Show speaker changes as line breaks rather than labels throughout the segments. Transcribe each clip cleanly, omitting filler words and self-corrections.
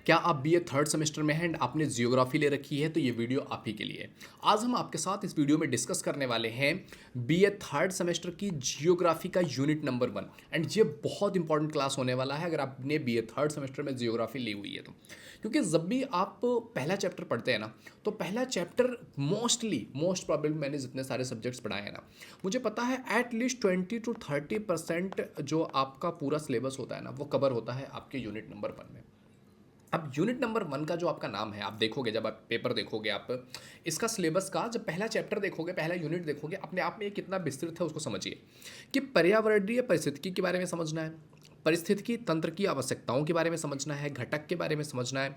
क्या आप BA third semester में हैं एंड आपने जियोग्राफी ले रखी है तो ये वीडियो आप ही के लिए है। आज हम आपके साथ इस वीडियो में डिस्कस करने वाले हैं बीए थर्ड सेमेस्टर की जियोग्राफी का यूनिट नंबर 1 एंड ये बहुत इंपॉर्टेंट क्लास होने वाला है अगर आपने बीए थर्ड सेमेस्टर में जियोग्राफी ली हुई है तो। क्योंकि जब भी आप पहला चैप्टर पढ़ते हैं ना तो पहला चैप्टर मोस्ट प्रॉब्लम मैंने जितने सारे सब्जेक्ट्स पढ़ाए हैं ना मुझे पता है एटलीस्ट 20 to 30% जो आपका पूरा सिलेबस होता है ना वो कवर होता है आपके यूनिट नंबर 1 में। अब यूनिट नंबर 1 का जो आपका नाम है आप देखोगे जब आप पेपर देखोगे आप इसका सिलेबस का जब पहला चैप्टर देखोगे पहला यूनिट देखोगे अपने आप में ये कितना विस्तृत है उसको समझिए कि पर्यावरणीय परिस्थितिकी के बारे में समझना है, परिस्थितिकी तंत्र की आवश्यकताओं के बारे में समझना है, घटक के बारे में समझना है,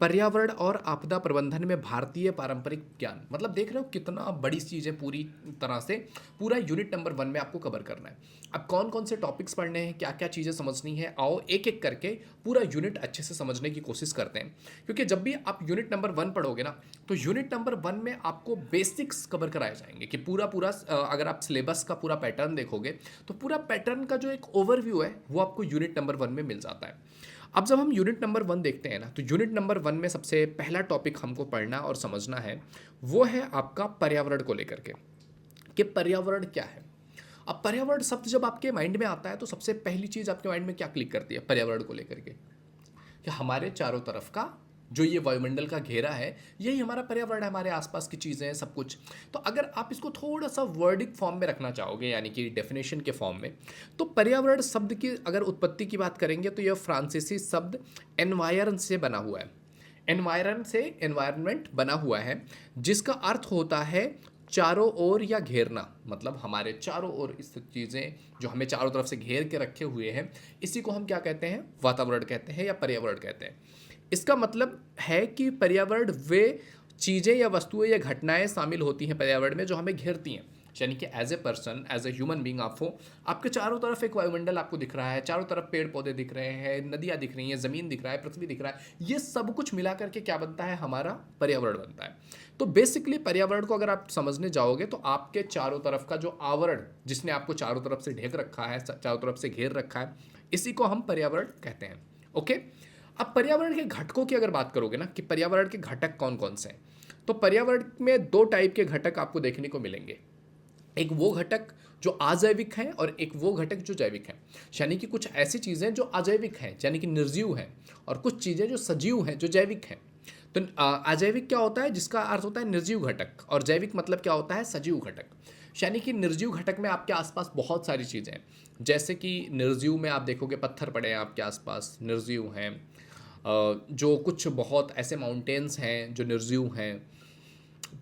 पर्यावरण और आपदा प्रबंधन में भारतीय पारंपरिक ज्ञान। मतलब देख रहे हो कितना बड़ी चीज़ है, पूरी तरह से पूरा यूनिट नंबर 1 में आपको कवर करना है। अब कौन कौन से टॉपिक्स पढ़ने हैं, क्या क्या चीज़ें समझनी है, आओ एक एक करके पूरा यूनिट अच्छे से समझने की कोशिश करते हैं। क्योंकि जब भी आप यूनिट नंबर 1 पढ़ोगे ना तो यूनिट नंबर 1 में आपको बेसिक्स कवर कराए जाएंगे कि पूरा पूरा अगर आप सिलेबस का पूरा पैटर्न देखोगे तो पूरा पैटर्न का जो एक ओवरव्यू है वो आपको यूनिट नंबर 1 में मिल जाता है। अब जब हम यूनिट नंबर 1 देखते हैं ना तो यूनिट नंबर 1 में सबसे पहला टॉपिक हमको पढ़ना और समझना है वो है आपका पर्यावरण को लेकर के कि पर्यावरण क्या है। अब पर्यावरण शब्द जब आपके माइंड में आता है तो सबसे पहली चीज़ आपके माइंड में क्या क्लिक करती है पर्यावरण को लेकर के कि हमारे चारों तरफ का जो ये वायुमंडल का घेरा है यही हमारा पर्यावरण है, हमारे आसपास की चीज़ें हैं सब कुछ। तो अगर आप इसको थोड़ा सा वर्डिक फॉर्म में रखना चाहोगे यानी कि डेफिनेशन के फॉर्म में तो पर्यावरण शब्द की अगर उत्पत्ति की बात करेंगे तो यह फ्रांसीसी शब्द एनवायरन से बना हुआ है। एनवायरन से एनवायरनमेंट बना हुआ है जिसका अर्थ होता है चारों ओर या घेरना। मतलब हमारे चारों ओर इस चीज़ें जो हमें चारों तरफ से घेर के रखे हुए हैं इसी को हम क्या कहते हैं, वातावरण कहते हैं या पर्यावरण कहते हैं। इसका मतलब है कि पर्यावरण वे चीज़ें या वस्तुएं या घटनाएं शामिल होती हैं पर्यावरण में जो हमें घेरती हैं। यानी कि as a person as a human being आप हो, आपके चारों तरफ एक वायुमंडल आपको दिख रहा है, चारों तरफ पेड़ पौधे दिख रहे हैं, नदियाँ दिख रही हैं, ज़मीन दिख रहा है, पृथ्वी दिख रहा है, ये सब कुछ मिला करके क्या बनता है, हमारा पर्यावरण बनता है। तो बेसिकली पर्यावरण को अगर आप समझने जाओगे तो आपके चारों तरफ का जो आवरण जिसने आपको चारों तरफ से ढक रखा है, चारों तरफ से घेर रखा है, इसी को हम पर्यावरण कहते हैं। ओके। अब पर्यावरण के घटकों की अगर बात करोगे ना कि पर्यावरण के घटक कौन कौन से हैं तो पर्यावरण में दो टाइप के घटक आपको देखने को मिलेंगे। एक वो घटक जो अजैविक हैं और एक वो घटक जो जैविक हैं। यानी कि कुछ ऐसी चीज़ें जो अजैविक हैं यानी कि निर्जीव हैं और कुछ चीज़ें जो सजीव हैं जो जैविक हैं। तो अजैविक क्या होता है, जिसका अर्थ होता है निर्जीव घटक, और जैविक मतलब क्या होता है, सजीव घटक। यानी कि निर्जीव घटक में आपके आसपास बहुत सारी चीज़ें हैं। जैसे कि निर्जीव में आप देखोगे पत्थर पड़े हैं आपके आसपास, निर्जीव हैं। जो कुछ बहुत ऐसे माउंटेन्स हैं जो निर्जीव हैं।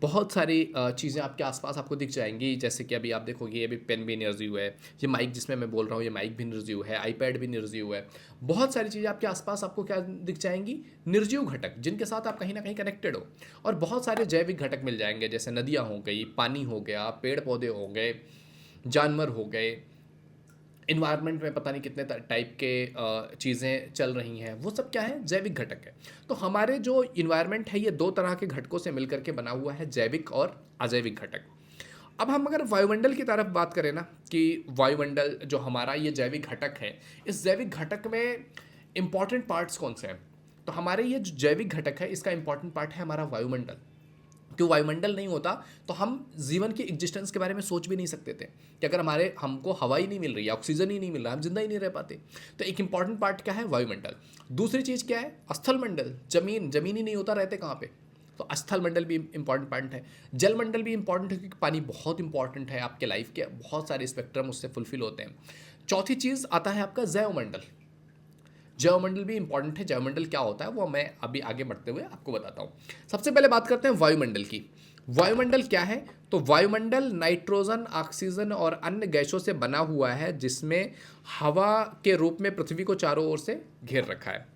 बहुत सारी चीज़ें आपके आसपास आपको दिख जाएंगी। जैसे कि अभी आप देखोगे ये भी पेन भी निर्जीव है, ये माइक जिसमें मैं बोल रहा हूँ ये माइक भी निर्जीव है, आईपैड भी निर्जीव है। बहुत सारी चीज़ें आपके आसपास आपको क्या दिख जाएंगी, निर्जीव घटक जिनके साथ आप कहीं ना कहीं कनेक्टेड हो। और बहुत सारे जैविक घटक मिल जाएंगे जैसे नदियाँ हो गई, पानी हो गया, पेड़ पौधे हो गए, जानवर हो गए, इन्वायरमेंट में पता नहीं कितने टाइप के चीज़ें चल रही हैं, वो सब क्या है, जैविक घटक है। तो हमारे जो इन्वायरमेंट है ये दो तरह के घटकों से मिलकर के बना हुआ है, जैविक और अजैविक घटक। अब हम अगर वायुमंडल की तरफ बात करें ना कि वायुमंडल जो हमारा ये जैविक घटक है, इस जैविक घटक में इंपॉर्टेंट पार्ट्स कौन से हैं, तो हमारे ये जो जैविक घटक है इसका इंपॉर्टेंट पार्ट है हमारा वायुमंडल। क्यों, वायुमंडल नहीं होता तो हम जीवन की एग्जिस्टेंस के बारे में सोच भी नहीं सकते थे कि अगर हमको हवा ही नहीं मिल रही है, ऑक्सीजन ही नहीं मिल रहा, हम जिंदा ही नहीं रह पाते। तो एक इंपॉर्टेंट पार्ट क्या है, वायुमंडल। दूसरी चीज़ क्या है, स्थल मंडल, जमीन ही नहीं होता, रहते कहाँ पे, तो स्थल मंडल भी इंपॉर्टेंट पार्ट है। जल मंडल भी इंपॉर्टेंट है क्योंकि पानी बहुत इंपॉर्टेंट है आपके लाइफ के, बहुत सारे स्पेक्ट्रम उससे फुलफिल होते हैं। चौथी चीज़ आता है आपका जैवमंडल। जैवमंडल भी इंपॉर्टेंट है। जैवमंडल क्या होता है वो मैं अभी आगे बढ़ते हुए आपको बताता हूँ। सबसे पहले बात करते हैं वायुमंडल की। वायुमंडल क्या है, तो वायुमंडल नाइट्रोजन, ऑक्सीजन और अन्य गैसों से बना हुआ है जिसमें हवा के रूप में पृथ्वी को चारों ओर से घेर रखा है।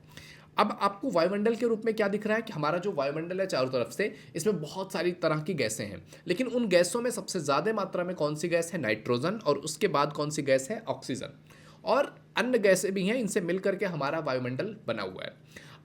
अब आपको वायुमंडल के रूप में क्या दिख रहा है कि हमारा जो वायुमंडल है चारों तरफ से इसमें बहुत सारी तरह की गैसें हैं, लेकिन उन गैसों में सबसे ज़्यादा मात्रा में कौन सी गैस है, नाइट्रोजन, और उसके बाद कौन सी गैस है, ऑक्सीजन, और अन्य गैसें भी हैं। इनसे मिलकर के हमारा वायुमंडल बना हुआ है।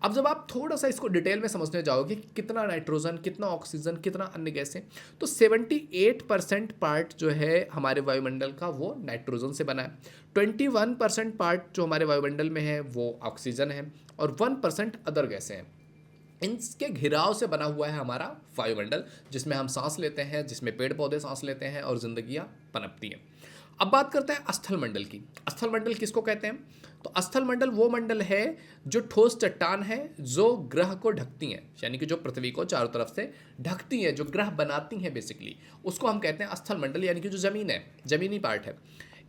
अब जब आप थोड़ा सा इसको डिटेल में समझने जाओगे कि कितना नाइट्रोजन, कितना ऑक्सीजन, कितना अन्य गैसें, तो 78% पार्ट जो है हमारे वायुमंडल का वो नाइट्रोजन से बना है, 21% पार्ट जो हमारे वायुमंडल में है वो ऑक्सीजन है, और 1% अदर गैसें हैं। इनके घिराव से बना हुआ है हमारा वायुमंडल, जिसमें हम सांस लेते हैं, जिसमें पेड़ पौधे सांस लेते हैं और जिंदगियां पनपती हैं। अब बात करते हैं स्थल मंडल की। स्थल मंडल किसको कहते हैं? तो स्थल मंडल वो मंडल है जो ठोस चट्टान है जो ग्रह को ढकती हैं, यानी कि जो पृथ्वी को चारों तरफ से ढकती हैं, जो ग्रह बनाती हैं बेसिकली, उसको हम कहते हैं स्थल मंडल, यानी कि जो जमीन है, जमीनी पार्ट है।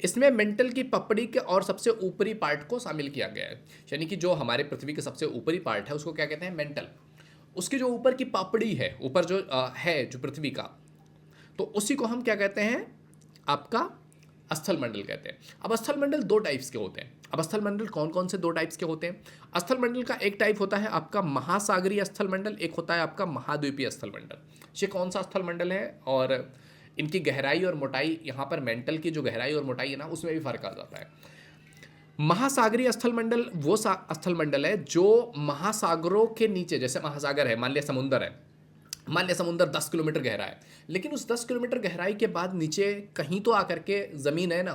इसमें मेंटल की पपड़ी के और सबसे ऊपरी पार्ट को शामिल किया गया है, यानी कि जो हमारे पृथ्वी के सबसे ऊपरी पार्ट है उसको क्या कहते हैं? मेंटल। उसकी जो ऊपर की पापड़ी है, ऊपर जो है जो पृथ्वी का, तो उसी को हम क्या कहते हैं? आपका स्थल मंडल कहते हैं। अब स्थल मंडल दो टाइप्स के होते हैं। अब स्थल मंडल कौन कौन से दो टाइप्स के होते हैं? स्थल मंडल का एक टाइप होता है आपका महासागरीय स्थल मंडल, एक होता है आपका महाद्वीपीय स्थल मंडल। ये कौन सा स्थल मंडल है और इनकी गहराई और मोटाई, यहाँ पर मेंटल की जो गहराई और मोटाई है ना, उसमें भी फर्क आ जाता है। महासागरीय स्थल मंडल वो स्थल मंडल है जो महासागरों के नीचे, जैसे महासागर है, मान लिया समुंदर है, मान लिया समुंदर 10 किलोमीटर गहरा है, लेकिन उस 10 किलोमीटर गहराई के बाद नीचे कहीं तो आकर के ज़मीन है ना,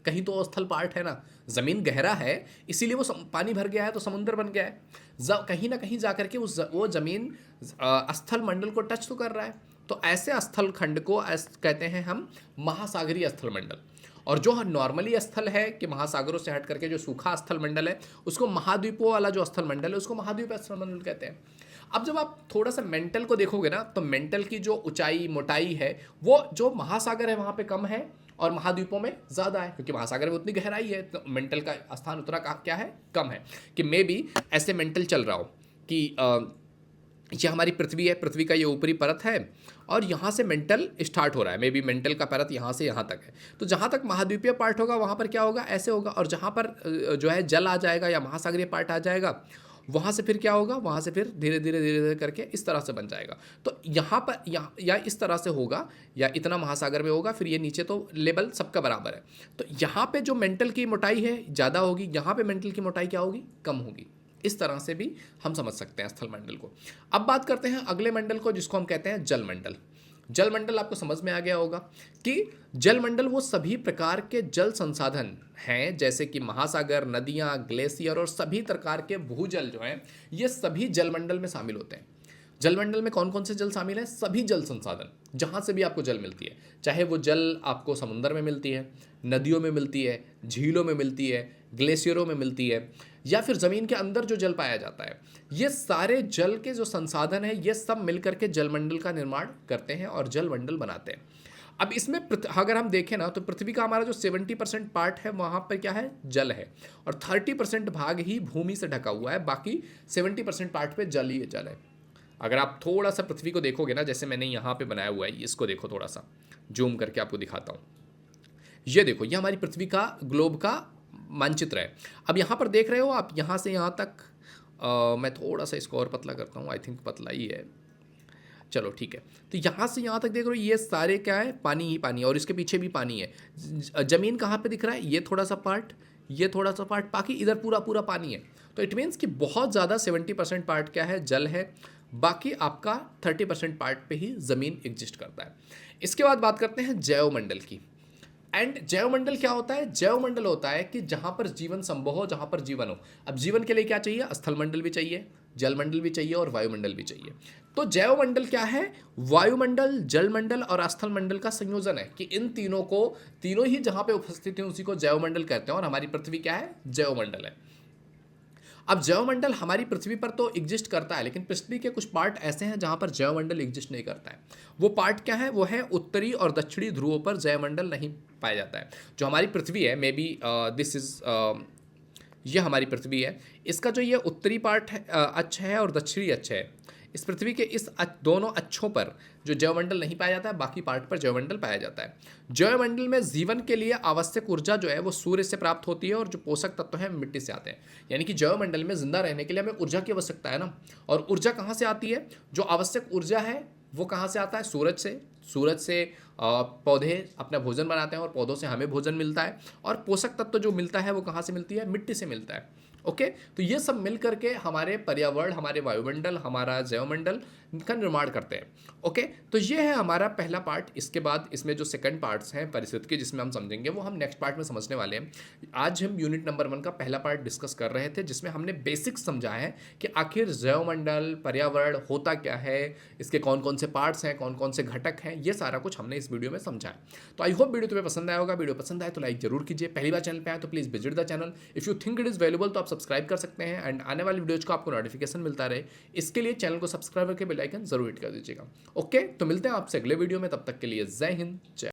कहीं तो स्थल पार्ट है ना। ज़मीन गहरा है इसीलिए वो पानी भर गया है तो समुंदर बन गया है। कहीं ना कहीं जा करके वो ज़मीन स्थल मंडल को टच तो कर रहा है। तो ऐसे स्थल खंड को कहते हैं हम महासागरीय स्थल मंडल। और जो नॉर्मली स्थल है कि महासागरों से हट करके जो सूखा स्थल मंडल है, उसको महाद्वीपों वाला जो स्थल मंडल है उसको महाद्वीप स्थल मंडल कहते हैं। अब जब आप थोड़ा सा मेंटल को देखोगे ना, तो मेंटल की जो ऊंचाई मोटाई है वो जो महासागर है वहाँ पे कम है और महाद्वीपों में ज़्यादा है, क्योंकि महासागर में उतनी गहराई है, तो मेंटल का स्थान उतना क्या है? कम है। कि मे बी ऐसे मेंटल चल रहा हो कि ये हमारी पृथ्वी है, पृथ्वी का ये ऊपरी परत है और यहाँ से मेंटल स्टार्ट हो रहा है, मे बी मेंटल का परत यहाँ से यहाँ तक है। तो जहाँ तक महाद्वीपीय पार्ट होगा वहाँ पर क्या होगा? ऐसे होगा। और जहाँ पर जो है जल आ जाएगा या महासागरीय पार्ट आ जाएगा, वहाँ से फिर क्या होगा? वहाँ से फिर धीरे धीरे धीरे धीरे करके इस तरह से बन जाएगा। तो यहाँ पर या इस तरह से होगा या इतना महासागर में होगा, फिर ये नीचे तो लेवल सबका बराबर है। तो यहाँ पे जो मेंटल की मोटाई है ज़्यादा होगी, यहाँ पे मेंटल की मोटाई क्या होगी? कम होगी। इस तरह से भी हम समझ सकते हैं स्थल मंडल को। अब बात करते हैं अगले मंडल को, जिसको हम कहते हैं जल मंडल। जल मंडल आपको समझ में आ गया होगा कि जल मंडल वो सभी प्रकार के जल संसाधन हैं, जैसे कि महासागर, नदियाँ, ग्लेशियर और सभी प्रकार के भूजल जो हैं, ये सभी जल मंडल में शामिल होते हैं। जल मंडल में कौन कौन से जल शामिल हैं? सभी जल संसाधन, जहाँ से भी आपको जल मिलती है, चाहे वो जल आपको समुद्र में मिलती है, नदियों में मिलती है, झीलों में मिलती है, ग्लेशियरों में मिलती है, या फिर ज़मीन के अंदर जो जल पाया जाता है, ये सारे जल के जो संसाधन हैं ये सब मिलकर के जलमंडल का निर्माण करते हैं और जलमंडल बनाते हैं। अब इसमें अगर हम देखें ना, तो पृथ्वी का हमारा जो 70% पार्ट है वहाँ पर क्या है? जल है, और 30% भाग ही भूमि से ढका हुआ है, बाकी 70% पार्ट पे जल ही जल है। अगर आप थोड़ा सा पृथ्वी को देखोगे ना, जैसे मैंने यहाँ पे बनाया हुआ है, इसको देखो, थोड़ा सा जूम करके आपको दिखाता हूँ। ये देखो, ये हमारी पृथ्वी का ग्लोब का मानचित्र है। अब यहाँ पर देख रहे हो आप, यहाँ से यहाँ तक मैं थोड़ा सा इसको और पतला करता हूँ, आई थिंक पतला ही है, चलो ठीक है। तो यहाँ से यहाँ तक देख रहे हो, ये सारे क्या है? पानी ही पानी, और इसके पीछे भी पानी है। ज़मीन कहाँ पे दिख रहा है? ये थोड़ा सा पार्ट, ये थोड़ा सा पार्ट, बाकी इधर पूरा पूरा पानी है। तो इट मीन्स कि बहुत ज़्यादा 70% पार्ट क्या है? जल है, बाकी आपका 30% पार्ट पे ही ज़मीन एग्जिस्ट करता है। इसके बाद बात करते हैं जैवमंडल की। एंड जैवमंडल क्या होता है? जैवमंडल होता है कि जहाँ पर जीवन संभव हो, जहाँ पर जीवन हो। अब जीवन के लिए क्या चाहिए? स्थलमंडल भी चाहिए, जलमंडल भी चाहिए और वायुमंडल भी चाहिए। तो जैवमंडल क्या है? वायुमंडल, जलमंडल और स्थलमंडल का संयोजन है कि इन तीनों ही जहाँ पे उपस्थित है उसी को जैवमंडल कहते हैं, और हमारी पृथ्वी क्या है? जैवमंडल है। अब जैवमंडल हमारी पृथ्वी पर तो एग्जिस्ट करता है, लेकिन पृथ्वी के कुछ पार्ट ऐसे हैं जहाँ पर जैवमंडल एग्जिस्ट नहीं करता है। वो पार्ट क्या है? वो है उत्तरी और दक्षिणी ध्रुवों पर जैवमंडल नहीं पाया जाता है। जो हमारी पृथ्वी है, मे बी दिस इज ये हमारी पृथ्वी है, इसका जो ये उत्तरी पार्ट है अक्ष है और दक्षिणी अक्ष है, इस पृथ्वी के इस दोनों अक्षों पर जो जैवमंडल नहीं पाया जाता है, बाकी पार्ट पर जैवमंडल पाया जाता है। जैवमंडल में जीवन के लिए आवश्यक ऊर्जा जो है वो सूर्य से प्राप्त होती है, और जो पोषक तत्व हैं मिट्टी से आते हैं। यानी कि जैवमंडल में जिंदा रहने के लिए हमें ऊर्जा की आवश्यकता है ना, और ऊर्जा कहाँ से आती है? जो आवश्यक ऊर्जा है वो कहाँ से आता है? सूरज से। सूरज से पौधे अपना भोजन बनाते हैं और पौधों से हमें भोजन मिलता है, और पोषक तत्व जो मिलता है वो कहाँ से मिलती है? मिट्टी से मिलता है। ओके, तो ये सब मिल करके हमारे पर्यावरण, हमारे वायुमंडल, हमारा जैवमंडल का निर्माण करते हैं। ओके, तो ये है हमारा पहला पार्ट। इसके बाद इसमें जो सेकंड पार्ट्स हैं परिस्थिति के, जिसमें हम समझेंगे, वो हम नेक्स्ट पार्ट में समझने वाले हैं। आज हम यूनिट नंबर 1 का पहला पार्ट डिस्कस कर रहे थे, जिसमें हमने बेसिक्स समझा है कि आखिर जैवमंडल, पर्यावरण होता क्या है, इसके कौन कौन से पार्ट्स हैं, कौन कौन से घटक हैं, ये सारा कुछ हमने इस वीडियो में समझा है। तो आई होप वीडियो तुम्हें पसंद आया होगा। वीडियो पसंद आए तो लाइक जरूर कीजिए। पहली बार चैनल पे आए तो please visit the channel. If you think it is valuable तो आप सब्सक्राइब कर सकते हैं, एंड आने वाली वीडियोज को आपको नोटिफिकेशन मिलता रहे, इसके लिए चैनल को सब्सक्राइब करके बेल आइकन जरूर हिट कर दीजिएगा। ओके, तो मिलते हैं आपसे अगले वीडियो में। तब तक के लिए जय हिंद, जय